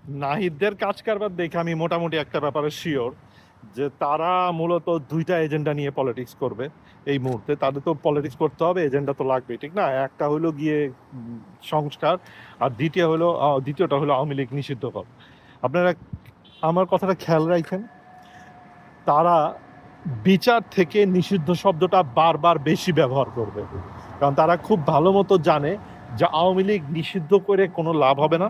নাহিদদের কাজ কারবার দেখে আমি মোটামুটি একটা ব্যাপারে শিওর যে তারা মূলত দুইটা এজেন্ডা নিয়ে পলিটিক্স করবে এই মুহূর্তে। তাদের তো পলিটিক্স করতে হবে, এজেন্ডা তো লাগবে, ঠিক না? একটা হলো গিয়ে সংস্কার, আর দ্বিতীয়টা হলো আওয়ামী লীগ নিষিদ্ধ কর। আপনারা আমার কথাটা খেয়াল রাখেন, তারা বিচার থেকে নিষিদ্ধ শব্দটা বারবার বেশি ব্যবহার করবে, কারণ তারা খুব ভালো মতো জানে যে আওয়ামী লীগ নিষিদ্ধ করে কোনো লাভ হবে না।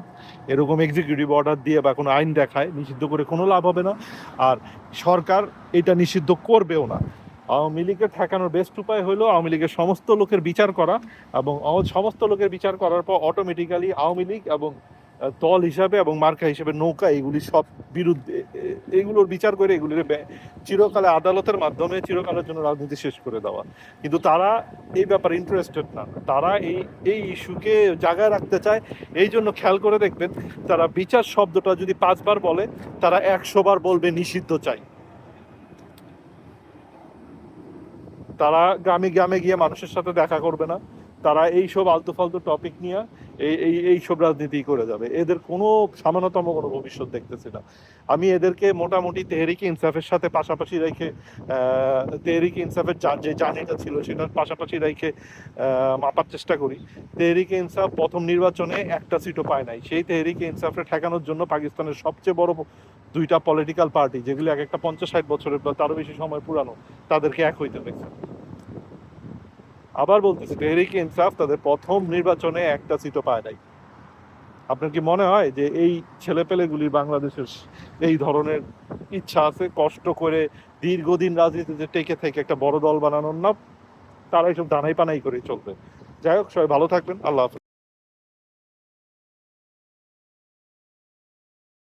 এরকম এক্সিকিউটিভ অর্ডার দিয়ে বা কোনো আইন দেখায় নিষিদ্ধ করে কোনো লাভ হবে না, আর সরকার এটা নিষিদ্ধ করবেও না। আওয়ামী লীগের ঠেকানোর বেস্ট উপায় হলো আওয়ামী লীগের সমস্ত লোকের বিচার করা, এবং সমস্ত লোকের বিচার করার পর অটোমেটিক্যালি আওয়ামী লীগ এবং দল হিসাবে এবং মার্কা হিসেবে নৌকা এগুলি সব বিরুদ্ধে এগুলোর বিচার করে এগুলির চিরকালে আদালতের মাধ্যমে চিরকালের জন্য রাজনীতি শেষ করে দেওয়া। কিন্তু তারা এই ব্যাপারে ইন্টারেস্টেড না, তারা এই ইস্যুকে জায়গায় রাখতে চায়। এই জন্য খেয়াল করে দেখবেন, তারা বিচার শব্দটা যদি 5 বার বলে, তারা 100 বার বলবে নিষিদ্ধ চাই। তারা গ্রামে গ্রামে গিয়ে মানুষের সাথে দেখা করবে না, তারা এইসব আলতু ফালতু টপিক নিয়ে এইসব রাজনীতি করে যাবে। এদের কোনো সামান্যতম কোনো ভবিষ্যৎ দেখতেছি না। আমি এদেরকে মোটামুটি তেহরিকে ইনসাফের সাথে পাশাপাশি রেখে, তেহরিকে ইনসাফের যে জার্নিটা ছিল সেটার পাশাপাশি রেখে মাপার চেষ্টা করি। তেহরিকে ইনসাফ প্রথম নির্বাচনে একটা সিটও পায় নাই। সেই তেহরিকে ইনসাফে ঠেকানোর জন্য পাকিস্তানের সবচেয়ে বড় দুইটা পলিটিক্যাল পার্টি, যেগুলি এক একটা 50-60 বছরের বা তারও বেশি সময় পুরানো, তাদেরকে এক হইতে দেখছে। আবার বলতেছি, তেহরিকে ইনসাফ তাদের প্রথম নির্বাচনে একটা সিটও পায় নাই। আপনার কি মনে হয় যে এই ছেলেপেলেগুলির বাংলাদেশের এই ধরনের ইচ্ছা আছে কষ্ট করে দীর্ঘদিন রাজনীতিতে টেকে থেকে একটা বড় দল বানানোর? না, তারা এইসব দানাই পানাই করে চলবে। যাই হোক, সবাই ভালো থাকবেন। আল্লাহ হাফেজ।